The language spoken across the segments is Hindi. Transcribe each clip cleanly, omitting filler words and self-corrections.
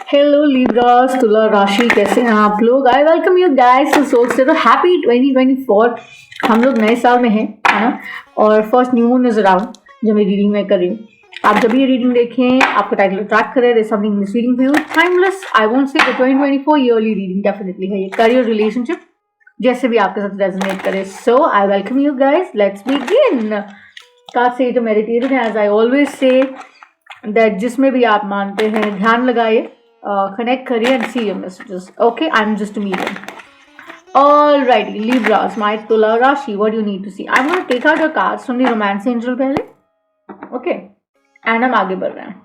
हेलो लिब्रास, तुला राशि, कैसे हैं आप लोग? I welcome you guys to soul stereo. Happy 2024। हम लोग नए साल में हैं, है ना। और first new moon is around जो मैं रीडिंग में कर रही हूँ। आप जब ये रीडिंग देखें, आपका टाइटल अट्रैक्ट करे, there something in this reading for you. Timeless, I won't say 2024 yearly reading definitely है ये। करियर, रिलेशनशिप, जैसे भी आपके साथ रेजोनेट करे। So I welcome you guys, let's begin. Card से to meditate, as I always say that जिसमें भी आप मानते हैं ध्यान लगाइए, connect करिए and see your messages. Okay, I'm just a medium. Alrighty, Libras, my Tula Rashi, what do you need to see? I'm going to take out your cards from the Romance Angel पहले, okay, and हम आगे बढ़ रहे हैं.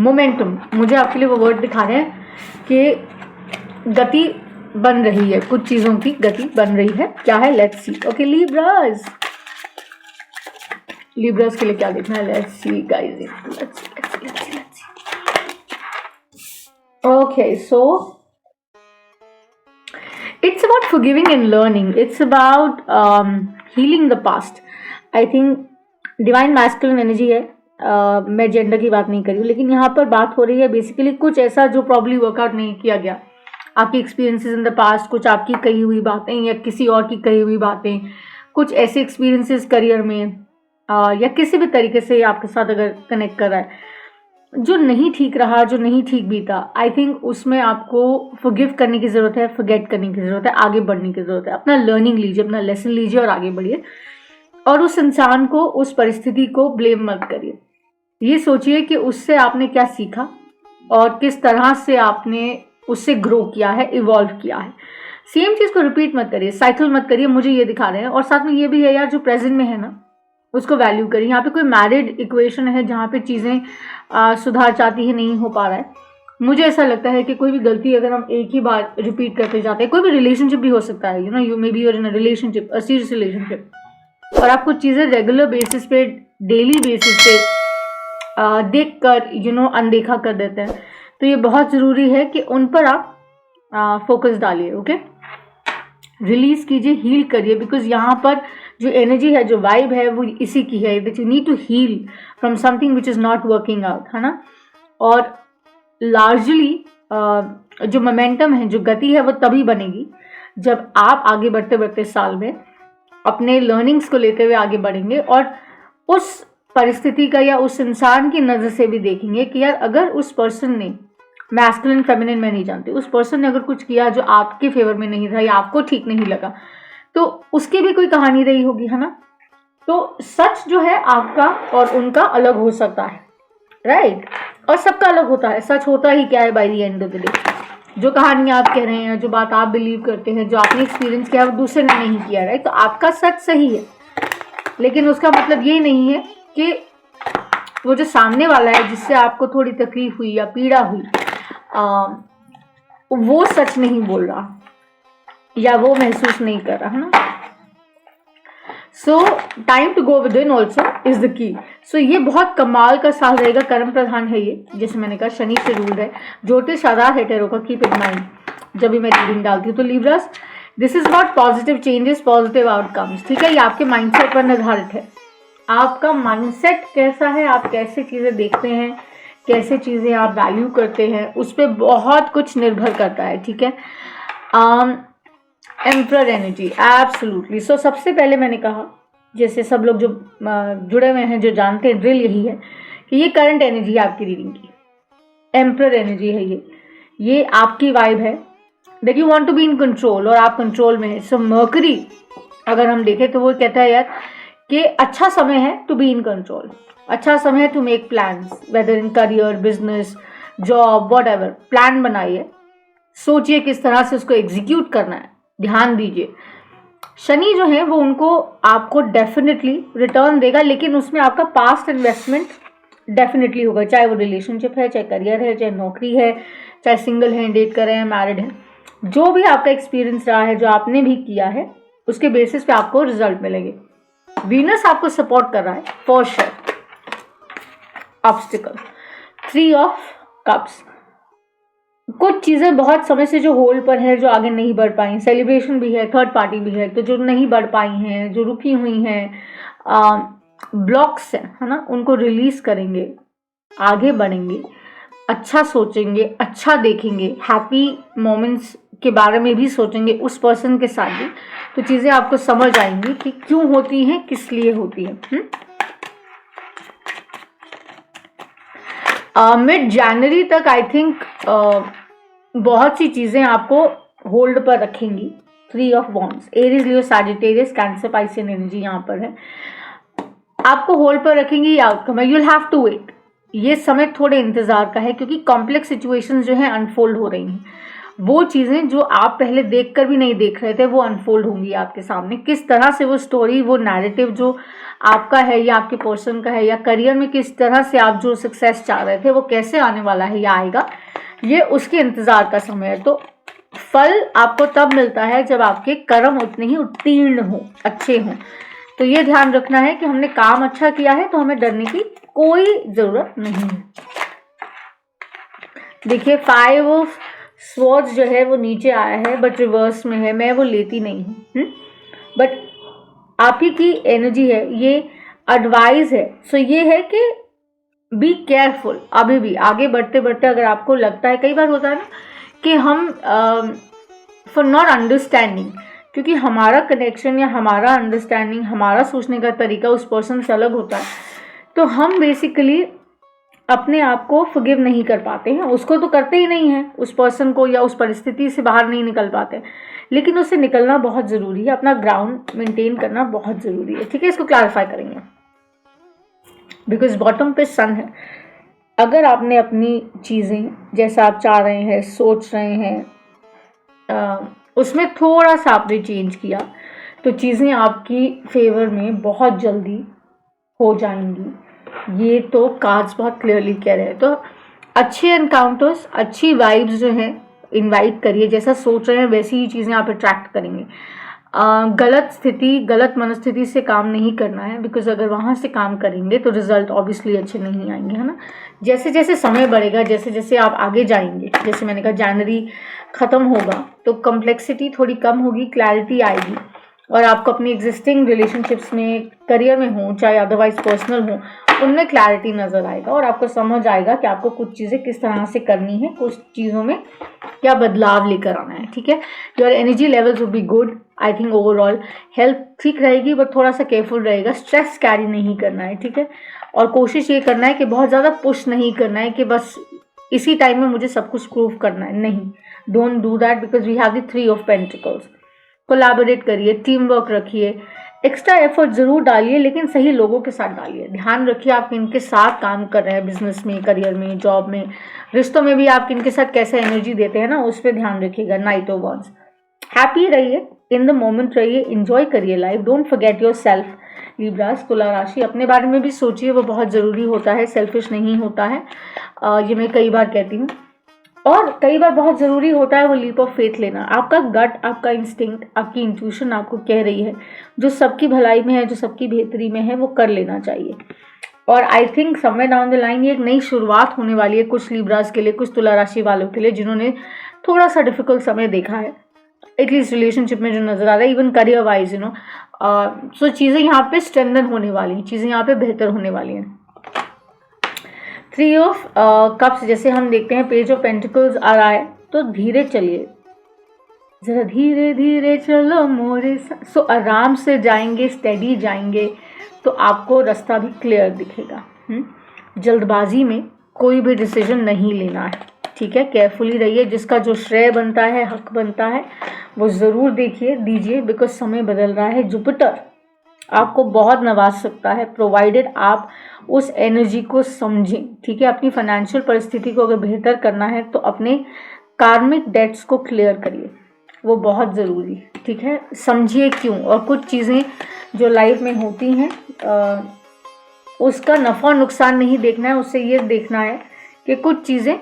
Momentum, मुझे आपके लिए वो वर्ड दिखा रहे हैं कि गति बन रही है, कुछ चीजों की गति बन रही है. क्या है? Let's see. Okay, Libras. Libras के लिए क्या देखना है? Let's see, guys. Let's see. Okay, so it's about forgiving and learning. It's about healing the past. I think divine masculine energy है. मैं जेंडर की बात नहीं कर रही हूँ, लेकिन यहाँ पर बात हो रही है बेसिकली कुछ ऐसा जो प्रॉब्ली वर्कआउट नहीं किया गया. आपकी एक्सपीरियंसेस इन द पास्ट, कुछ आपकी कही हुई बातें या किसी और की कही हुई बातें, कुछ ऐसे एक्सपीरियंसेस करियर में या किसी भी तरीके से आपके साथ अगर कनेक्ट कर रहा है जो नहीं ठीक रहा, जो नहीं ठीक बीता. आई थिंक उसमें आपको फॉरगिव करने की ज़रूरत है, फॉरगेट करने की ज़रूरत है, आगे बढ़ने की ज़रूरत है. अपना लर्निंग लीजिए, अपना लेसन लीजिए और आगे बढ़िए. और उस इंसान को, उस परिस्थिति को ब्लेम मत करिए. ये सोचिए कि उससे आपने क्या सीखा और किस तरह से आपने उससे ग्रो किया है, इवॉल्व किया है. सेम चीज़ को रिपीट मत करिए, साइकिल मत करिए. मुझे ये दिखा रहे हैं. और साथ में ये भी है यार, जो प्रेजेंट में है ना उसको वैल्यू करिए. यहाँ पे कोई मैरिड इक्वेशन है जहाँ पे चीज़ें सुधार चाहती है, नहीं हो पा रहा है. मुझे ऐसा लगता है कि कोई भी गलती अगर हम एक ही बार रिपीट करते जाते हैं, कोई भी रिलेशनशिप भी हो सकता है, you may be you're in a relationship, a serious relationship, और आप कुछ चीज़ें रेगुलर बेसिस पे, डेली बेसिस पे देख कर अनदेखा कर देते हैं. तो ये बहुत ज़रूरी है कि उन पर आप फोकस डालिए. ओके, रिलीज कीजिए, हील करिए. बिकॉज यहाँ पर जो एनर्जी है, जो वाइब है, वो इसी की है that you need to heal from something which is not working out, है ना. और लार्जली जो मोमेंटम है, जो गति है, वो तभी बनेगी जब आप आगे बढ़ते बढ़ते साल में अपने लर्निंग्स को लेते हुए आगे बढ़ेंगे और उस परिस्थिति का या उस इंसान की नज़र से भी देखेंगे कि यार अगर उस पर्सन ने, मैस्कुलिन फेमिनिन मैं नहीं जानती, उस पर्सन ने अगर कुछ किया जो आपके फेवर में नहीं था या आपको ठीक नहीं लगा, तो उसकी भी कोई कहानी रही होगी, है ना. तो सच जो है आपका और उनका अलग हो सकता है, राइट. और सबका अलग होता है. सच होता ही क्या है by the end of the day. जो कहानी आप कह रहे हैं, जो बात आप बिलीव करते हैं, जो आपने एक्सपीरियंस किया, वो दूसरे ने नहीं किया, राइट. तो आपका सच सही है, लेकिन उसका मतलब ये नहीं है कि वो जो सामने वाला है, जिससे आपको थोड़ी तकलीफ हुई या पीड़ा हुई, वो सच नहीं बोल रहा या वो महसूस नहीं कर रहा, है ना. So time to go within also is the key. So ये बहुत कमाल का साल रहेगा. कर्म प्रधान है ये, जैसे मैंने कहा शनि से रूल है. ज्योतिष आधार है टेरो का, कीप इन माइंड जब भी मैं रीडिंग डालती हूँ. तो Libras, this is not positive changes, positive outcomes. ठीक है, ये आपके माइंडसेट पर निर्धारित है. आपका माइंडसेट कैसा है, आप कैसे चीज़ें देखते हैं, कैसे चीज़ें आप वैल्यू करते हैं, उस पर बहुत कुछ निर्भर करता है. ठीक है. Emperor energy, absolutely. सो सबसे पहले मैंने कहा, जैसे सब लोग जो जुड़े हुए हैं, जो जानते हैं, ड्रिल यही है कि ये करंट एनर्जी है आपकी रीडिंग की. एम्परर एनर्जी है ये आपकी वाइब है that you want to be in control और आप कंट्रोल में है. सो मर्करी अगर हम देखें तो वो कहता है यार कि अच्छा समय है टू बी इन कंट्रोल. अच्छा समय है to make plans, whether in career, business, job, whatever. Plan बनाइए, सोचिए किस तरह से उसको एग्जीक्यूट करना है, ध्यान दीजिए. शनि जो है वो उनको आपको डेफिनेटली रिटर्न देगा, लेकिन उसमें आपका पास्ट इन्वेस्टमेंट डेफिनेटली होगा. चाहे वो रिलेशनशिप है, चाहे करियर है, चाहे नौकरी है, चाहे सिंगल हैं, डेट कर रहे हैं, मैरिड हैं, जो भी आपका एक्सपीरियंस रहा है, जो आपने भी किया है, उसके बेसिस पे आपको रिजल्ट मिलेंगे. वीनस आपको सपोर्ट कर रहा है for sure. Obstacle, 3 of cups. कुछ चीज़ें बहुत समय से जो होल्ड पर है, जो आगे नहीं बढ़ पाई. सेलिब्रेशन भी है, थर्ड पार्टी भी है, तो जो नहीं बढ़ पाई हैं, जो रुकी हुई हैं, ब्लॉक्स हैं, है ना, उनको रिलीज करेंगे, आगे बढ़ेंगे. अच्छा सोचेंगे, अच्छा देखेंगे, हैप्पी मोमेंट्स के बारे में भी सोचेंगे उस पर्सन के साथ भी, तो चीज़ें आपको समझ आएंगी कि क्यों होती हैं, किस लिए होती हैं। मिड जनवरी तक आई थिंक बहुत सी चीज़ें आपको होल्ड पर रखेंगी। 3 of wands, Aries, Leo, Sagittarius, cancer, Piscean energy यहाँ पर है, आपको होल्ड पर रखेंगी। ये आउटकम है, यूल हैव टू वेट। ये समय थोड़े इंतजार का है क्योंकि कॉम्प्लेक्स सिचुएशंस जो है अनफोल्ड हो रही हैं। वो चीज़ें जो आप पहले देखकर भी नहीं देख रहे थे वो अनफोल्ड होंगी आपके सामने। किस तरह से वो स्टोरी, वो नैरेटिव जो आपका है या आपके पर्सन का है, या करियर में किस तरह से आप जो सक्सेस चाह रहे थे वो कैसे आने वाला है या आएगा, ये उसके इंतजार का समय है। तो फल आपको तब मिलता है जब आपके कर्म उतने ही उत्तीर्ण हो, अच्छे हों। तो ये ध्यान रखना है कि हमने काम अच्छा किया है तो हमें डरने की कोई जरूरत नहीं है। देखिए 5 ऑफ स्वॉर्ड्स जो है वो नीचे आया है बट रिवर्स में है, मैं वो लेती नहीं हूँ, बट आप ही की एनर्जी है, ये एडवाइस है। सो ये है कि बी केयरफुल। अभी भी आगे बढ़ते बढ़ते अगर आपको लगता है, कई बार होता है ना कि हम फॉर नॉट अंडरस्टैंडिंग, क्योंकि हमारा कनेक्शन या हमारा अंडरस्टैंडिंग, हमारा सोचने का तरीका उस पर्सन से अलग होता है, तो हम बेसिकली अपने आप को फॉरगिव नहीं कर पाते हैं। उसको तो करते ही नहीं हैं, उस पर्सन को या उस परिस्थिति से बाहर नहीं निकल पाते, लेकिन उससे निकलना बहुत ज़रूरी है, अपना ग्राउंड मेंटेन करना बहुत ज़रूरी है। ठीक है, इसको क्लैरिफाई करेंगे बिकॉज बॉटम पे सन है। अगर आपने अपनी चीज़ें जैसा आप चाह रहे हैं, सोच रहे हैं, उसमें थोड़ा सा आपने चेंज किया तो चीज़ें आपकी फेवर में बहुत जल्दी हो जाएंगी। ये तो कार्ड्स बहुत क्लियरली कह रहे हैं। तो अच्छे एनकाउंटर्स, अच्छी वाइब्स जो हैं इनवाइट करिए, जैसा सोच रहे हैं वैसी ही चीज़ें आप अट्रैक्ट करेंगे। गलत स्थिति, गलत मनस्थिति से काम नहीं करना है, बिकॉज अगर वहाँ से काम करेंगे तो रिजल्ट ऑब्वियसली अच्छे नहीं आएंगे, है ना। जैसे जैसे समय बढ़ेगा, जैसे जैसे आप आगे जाएंगे, जैसे मैंने कहा जनवरी ख़त्म होगा तो कम्प्लेक्सिटी थोड़ी कम होगी, क्लैरिटी आएगी, और आपको अपनी एग्जिस्टिंग रिलेशनशिप्स में, करियर में हो चाहे अदरवाइज पर्सनल हो, उनमें क्लैरिटी नज़र आएगा और आपको समझ आएगा कि आपको कुछ चीज़ें किस तरह से करनी है, कुछ चीज़ों में क्या बदलाव लेकर आना है। ठीक है, your energy levels will be good. I think overall health ठीक रहेगी, बट थोड़ा सा केयरफुल रहेगा, स्ट्रेस कैरी नहीं करना है। ठीक है, और कोशिश ये करना है कि बहुत ज़्यादा पुश नहीं करना है कि बस इसी टाइम में मुझे सब कुछ प्रूव करना है, नहीं, don't do that, because we have the 3 of pentacles. Collaborate करिए, टीम वर्क रखिए, एक्स्ट्रा एफर्ट ज़रूर डालिए, लेकिन सही लोगों के साथ डालिए। ध्यान रखिए आप किनके साथ काम कर रहे हैं, बिजनेस में, करियर में, जॉब में, रिश्तों में भी आप किनके साथ कैसे एनर्जी देते हैं ना, उस पर ध्यान रखिएगा। नाइट ऑफ वॉन्ड्स, हैप्पी रहिए, इन द मोमेंट रहिए, इंजॉय करिए life, don't forget your self. Libras, तुला राशि, अपने बारे में भी सोचिए, वो बहुत ज़रूरी होता है, सेल्फिश नहीं होता है, ये मैं कई बार कहती हूँ। और कई बार बहुत ज़रूरी होता है वो लीप ऑफ फेथ लेना। आपका गट, आपका इंस्टिंक्ट, आपकी इंट्यूशन आपको कह रही है जो सबकी भलाई में है, जो सबकी बेहतरी में है, वो कर लेना चाहिए। और I think somewhere down the line ये एक नई शुरुआत होने वाली है कुछ लिब्रास के लिए, कुछ तुला राशि वालों के लिए जिन्होंने थोड़ा सा डिफिकल्ट समय देखा है, एटलीस्ट रिलेशनशिप में जो नज़र आ रहा है, इवन करियर वाइज, सो चीज़ें यहाँ पे स्ट्रेंथन होने वाली हैं, चीज़ें यहाँ पे बेहतर होने वाली हैं। 3 ऑफ कप्स, जैसे हम देखते हैं पेज ऑफ पेंटिकल्स आ रहा है, तो धीरे चलिए, जरा धीरे धीरे चलो मोरे सो आराम से जाएंगे, स्टेडी जाएंगे, तो आपको रास्ता भी क्लियर दिखेगा। जल्दबाजी में कोई भी डिसीजन नहीं लेना है। ठीक है, केयरफुली रहिए, जिसका जो श्रेय बनता है, हक बनता है, वो ज़रूर देखिए, दीजिए, बिकॉज समय बदल रहा है। जुपिटर आपको बहुत नवाज सकता है, प्रोवाइडेड आप उस एनर्जी को समझें। ठीक है, अपनी फाइनेंशियल परिस्थिति को अगर बेहतर करना है तो अपने कार्मिक डेट्स को क्लियर करिए, वो बहुत ज़रूरी है। ठीक है, समझिए क्यों, और कुछ चीज़ें जो लाइफ में होती हैं उसका नफ़ा नुकसान नहीं देखना है, उससे ये देखना है कि कुछ चीज़ें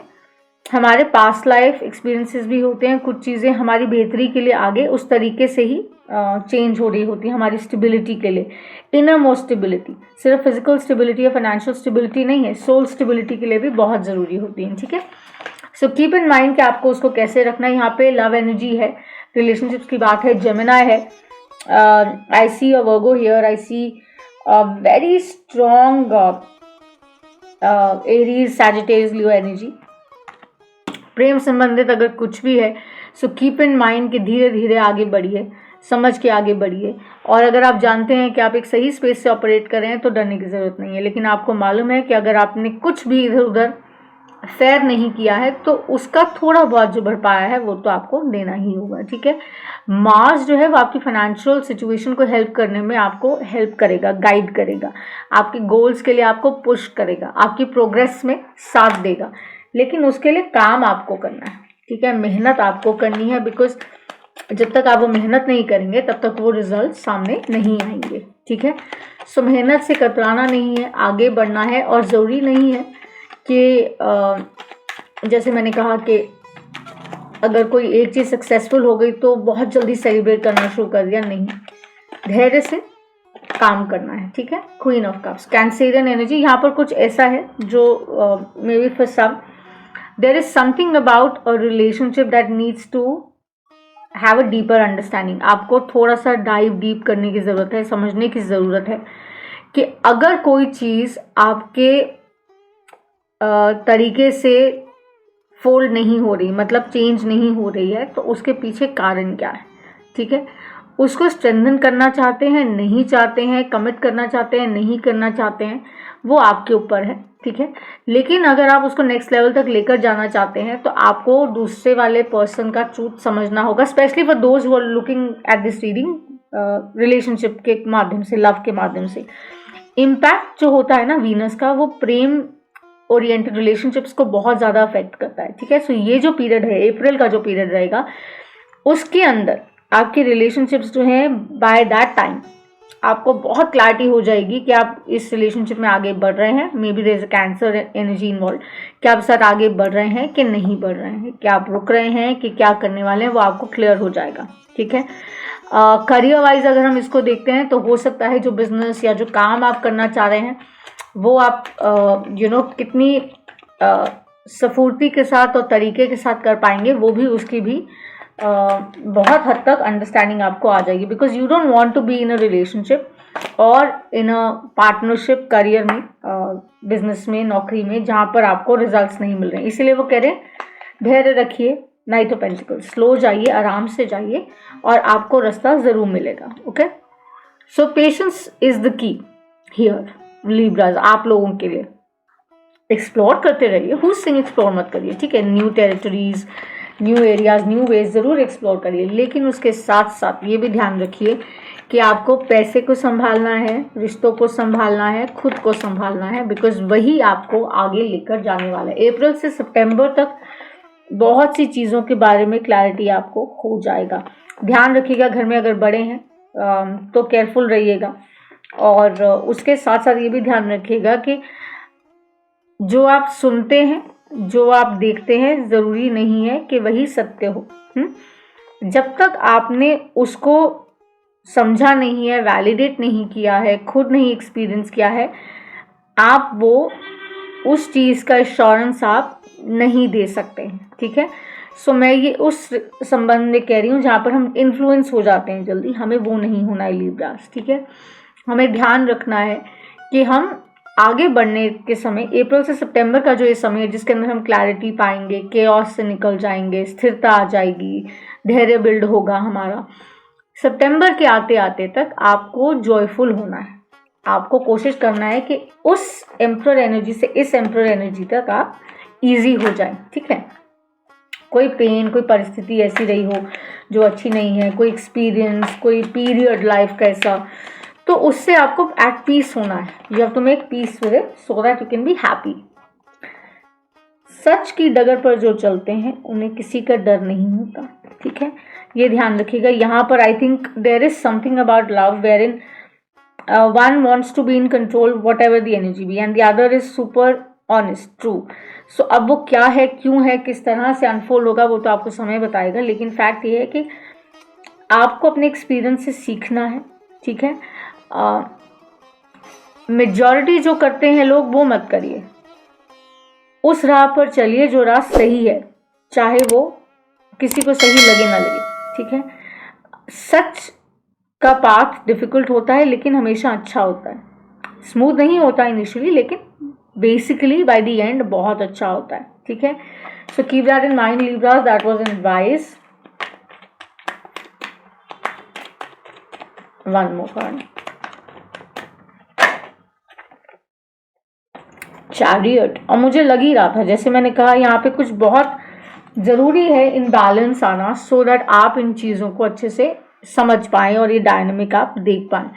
हमारे पास्ट लाइफ एक्सपीरियंसेस भी होते हैं, कुछ चीज़ें हमारी बेहतरी के लिए आगे उस तरीके से ही चेंज हो रही होती है, हमारी स्टेबिलिटी के लिए, इनर मोस्ट स्टेबिलिटी, सिर्फ फिजिकल स्टेबिलिटी या फाइनेंशियल स्टेबिलिटी नहीं है, सोल स्टेबिलिटी के लिए भी बहुत ज़रूरी होती है। ठीक है, सो कीप इन माइंड कि आपको उसको कैसे रखना है। यहाँ पे लव एनर्जी है, रिलेशनशिप्स की बात है, जेमिनाई है, I see a Virgo here, I see very strong Aries, Sagittarius, Leo energy, प्रेम संबंधित अगर कुछ भी है, सो कीप इन माइंड कि धीरे धीरे आगे बढ़िए, समझ के आगे बढ़िए। और अगर आप जानते हैं कि आप एक सही स्पेस से ऑपरेट कर रहे हैं तो डरने की ज़रूरत नहीं है। लेकिन आपको मालूम है कि अगर आपने कुछ भी इधर उधर फेयर नहीं किया है तो उसका थोड़ा बहुत जो भरपाया है वो तो आपको देना ही होगा, ठीक है। मार्स जो है वो आपकी फाइनेंशियल सिचुएशन को हेल्प करने में आपको हेल्प करेगा, गाइड करेगा, आपके गोल्स के लिए आपको पुश करेगा, आपकी प्रोग्रेस में साथ देगा। लेकिन उसके लिए काम आपको करना है, ठीक है, मेहनत आपको करनी है। बिकॉज जब तक आप वो मेहनत नहीं करेंगे तब तक वो रिजल्ट सामने नहीं आएंगे, ठीक है। सो मेहनत से कतराना नहीं है, आगे बढ़ना है। और ज़रूरी नहीं है कि जैसे मैंने कहा कि अगर कोई एक चीज़ सक्सेसफुल हो गई तो बहुत जल्दी सेलिब्रेट करना शुरू कर दिया, नहीं, धैर्य से काम करना है, ठीक है। Queen of cups, Cancerian energy, यहाँ पर कुछ ऐसा है जो may be for some there is something about a relationship that needs to have a deeper understanding. आपको थोड़ा सा डाइव डीप करने की ज़रूरत है, समझने की ज़रूरत है कि अगर कोई चीज़ आपके तरीके से फोल्ड नहीं हो रही, मतलब चेंज नहीं हो रही है, तो उसके पीछे कारण क्या है, ठीक है। उसको स्ट्रेंथन करना चाहते हैं, नहीं चाहते हैं, कमिट करना चाहते हैं, नहीं करना चाहते हैं, वो आपके ऊपर है, ठीक है। लेकिन अगर आप उसको नेक्स्ट लेवल तक लेकर जाना चाहते हैं तो आपको दूसरे वाले पर्सन का ट्रूथ समझना होगा, specially for those who are looking at this reading relationship के माध्यम से, लव के माध्यम से। इम्पैक्ट जो होता है ना वीनस का, वो प्रेम ओरिएंटेड रिलेशनशिप्स को बहुत ज़्यादा अफेक्ट करता है, ठीक है। सो ये जो पीरियड है, अप्रैल का जो पीरियड रहेगा, उसके अंदर आपके रिलेशनशिप्स जो हैं बाय दैट टाइम आपको बहुत क्लैरिटी हो जाएगी कि आप इस रिलेशनशिप में आगे बढ़ रहे हैं। May be there is a cancer energy involve, क्या आप साथ आगे बढ़ रहे हैं कि नहीं बढ़ रहे हैं, क्या आप रुक रहे हैं कि क्या करने वाले हैं, वो आपको क्लियर हो जाएगा, ठीक है। करियर वाइज अगर हम इसको देखते हैं तो हो सकता है जो बिजनेस या जो काम आप करना चाह रहे हैं वो आप कितनी स्फूर्ति के साथ और तरीके के साथ कर पाएंगे, वो भी उसकी भी बहुत हद तक अंडरस्टैंडिंग आपको आ जाएगी। Because you don't want to be in a relationship और इन अ पार्टनरशिप, करियर में, बिजनेस में, नौकरी में, जहाँ पर आपको रिजल्ट्स नहीं मिल रहे हैं। इसीलिए वो कह रहे हैं धैर्य रखिए, नाइट ऑफ पेंटिकल्स, स्लो जाइए, आराम से जाइए और आपको रास्ता ज़रूर मिलेगा, okay. So patience is the की हियर लिब्राज, आप लोगों के लिए। एक्सप्लोर करते रहिए, हुज सिंग एक्सप्लोर मत करिए, ठीक है। New territories, new areas, new ways ज़रूर एक्सप्लोर करिए, लेकिन उसके साथ साथ ये भी ध्यान रखिए कि आपको पैसे को संभालना है, रिश्तों को संभालना है, खुद को संभालना है, बिकॉज वही आपको आगे लेकर जाने वाला है। अप्रैल से सितंबर तक बहुत सी चीज़ों के बारे में क्लैरिटी आपको हो जाएगा। ध्यान रखिएगा, घर में अगर बड़े हैं तो केयरफुल रहिएगा। और उसके साथ साथ ये भी ध्यान रखिएगा कि जो आप सुनते हैं, जो आप देखते हैं, ज़रूरी नहीं है कि वही सत्य हो। जब तक आपने उसको समझा नहीं है, वैलिडेट नहीं किया है, खुद नहीं एक्सपीरियंस किया है, आप वो उस चीज़ का एश्योरेंस आप नहीं दे सकते हैं, ठीक है। सो मैं ये उस संबंध में कह रही हूँ जहाँ पर हम इन्फ्लुएंस हो जाते हैं जल्दी, हमें वो नहीं होना है लिब्रास, ठीक है। हमें ध्यान रखना है कि हम आगे बढ़ने के समय, अप्रैल से सितंबर का जो ये समय है जिसके अंदर हम क्लैरिटी पाएंगे, केओस से निकल जाएंगे, स्थिरता आ जाएगी, धैर्य बिल्ड होगा हमारा। सितंबर के आते आते तक आपको जॉयफुल होना है, आपको कोशिश करना है कि उस एम्परर एनर्जी से इस एम्परर एनर्जी तक आप इजी हो जाएं, ठीक है। कोई पेन, कोई परिस्थिति ऐसी रही हो जो अच्छी नहीं है, कोई एक्सपीरियंस, कोई पीरियड लाइफ का ऐसा, तो उससे आपको एट पीस होना है। You have to make peace with it so that you can be happy. सच की डगर पर जो चलते हैं उन्हें किसी का डर नहीं होता, ठीक है, ये ध्यान रखिएगा। यहाँ पर I think there is something about love wherein one wants to be in control whatever the energy be and the other is super honest, true. So अब वो क्या है, क्यों है, किस तरह से अनफोल्ड होगा वो तो आपको समय बताएगा, लेकिन फैक्ट ये है कि आपको अपने एक्सपीरियंस से सीखना है, ठीक है। मेजॉरिटी जो करते हैं लोग वो मत करिए, उस राह पर चलिए जो राह सही है, चाहे वो किसी को सही लगे ना लगे, ठीक है। सच का पाथ डिफिकल्ट होता है लेकिन हमेशा अच्छा होता है, स्मूथ नहीं होता इनिशियली लेकिन बेसिकली बाय द एंड बहुत अच्छा होता है, ठीक है। So keep that in mind Libras, that was an advice. One more card, chariot. और मुझे लग ही रहा था, जैसे मैंने कहा, यहाँ पे कुछ बहुत ज़रूरी है इन बैलेंस आना, सो दैट आप इन चीज़ों को अच्छे से समझ पाएँ और ये डायनामिक आप देख पाएँ।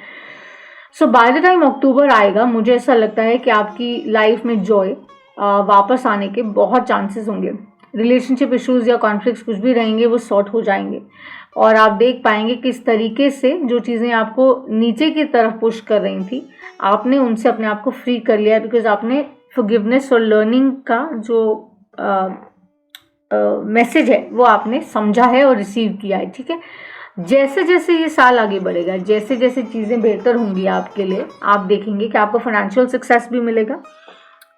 सो बाय द टाइम अक्टूबर आएगा, मुझे ऐसा लगता है कि आपकी लाइफ में जॉय वापस आने के बहुत चांसेस होंगे। रिलेशनशिप इश्यूज या कॉन्फ्लिक्ट्स कुछ भी रहेंगे वो सॉर्ट हो जाएंगे, और आप देख पाएंगे किस तरीके से जो चीज़ें आपको नीचे की तरफ पुश कर रही थी, आपने उनसे अपने आप को फ्री कर लिया, बिकॉज आपने फॉरगिवनेस और लर्निंग का जो मैसेज है वो आपने समझा है और रिसीव किया है, ठीक है। जैसे जैसे ये साल आगे बढ़ेगा, जैसे जैसे चीज़ें बेहतर होंगी आपके लिए, आप देखेंगे कि आपको फाइनेंशियल सक्सेस भी मिलेगा।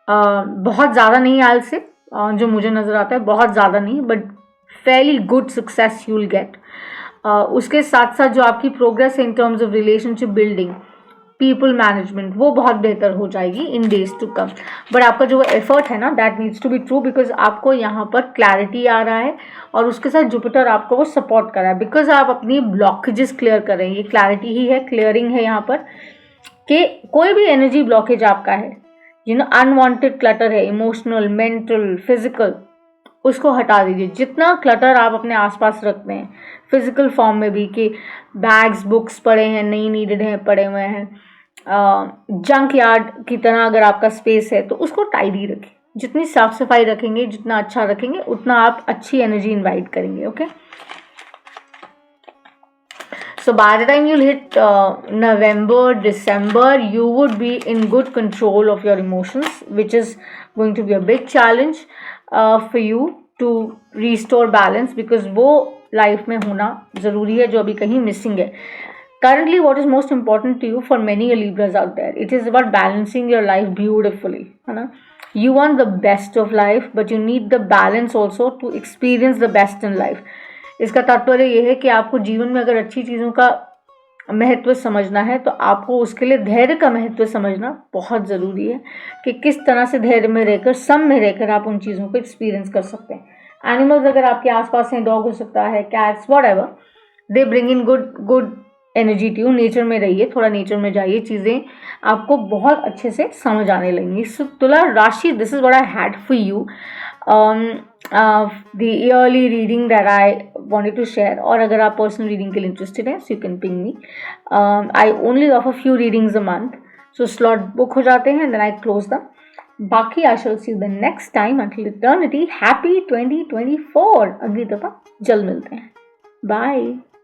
बहुत ज़्यादा नहीं आज से, जो मुझे नज़र आता है बहुत ज़्यादा नहीं, but fairly good success you will get. उसके साथ साथ जो आपकी प्रोग्रेस है in terms of relationship building, people management, वो बहुत बेहतर हो जाएगी in days to come. But आपका जो एफर्ट है ना, that needs to be true, because आपको यहाँ पर क्लैरिटी आ रहा है और उसके साथ जुपिटर आपको वो सपोर्ट कर रहा है, बिकॉज आप अपनी ब्लॉकेजेस क्लियर कर रहे हैं। ये क्लैरिटी ही है, क्लियरिंग है यहाँ पर, कि कोई भी एनर्जी ब्लॉकेज आपका है, अनवांटेड क्लटर है, इमोशनल, मेंटल, फिजिकल, उसको हटा दीजिए। जितना क्लटर आप अपने आसपास रखते हैं फिजिकल फॉर्म में भी, कि बैग्स बुक्स पड़े हैं, नहीं नीडेड हैं, पड़े हुए हैं, जंक यार्ड की तरह अगर आपका स्पेस है, तो उसको टाइडी रखें। जितनी साफ सफाई रखेंगे, जितना अच्छा रखेंगे, उतना आप अच्छी एनर्जी इनवाइट करेंगे, okay. So by the time you'll hit November, December, you would be in good control of your emotions, which is going to be a big challenge for you to restore balance, because वो life में होना ज़रूरी है जो अभी कहीं missing है। Currently, what is most important to you, for many Libras out there, it is about balancing your life beautifully, है ना। You want the best of life, but you need the balance also to experience the best in life. इसका तात्पर्य यह है कि आपको जीवन में अगर अच्छी चीज़ों का महत्व समझना है, तो आपको उसके लिए धैर्य का महत्व समझना बहुत ज़रूरी है, कि किस तरह से धैर्य में रहकर, सम में रहकर आप उन चीज़ों को एक्सपीरियंस कर सकते हैं। एनिमल्स अगर आपके आसपास हैं, डॉग हो सकता है, cats, whatever, they bring in good energy to you. Nature में रहिए, थोड़ा नेचर में जाइए, चीज़ें आपको बहुत अच्छे से समझ आने लगेंगी। सो तुला राशि, this is what I had for you, the yearly reading that I wanted to share. और अगर आप personal reading के लिए interested हैं, so you can ping me. I only offer few readings a month, so slot book हो जाते हैं, then I close them. बाकी I shall see you the next time. Until eternity, happy 2024. अगली दफा जल्द मिलते हैं, bye.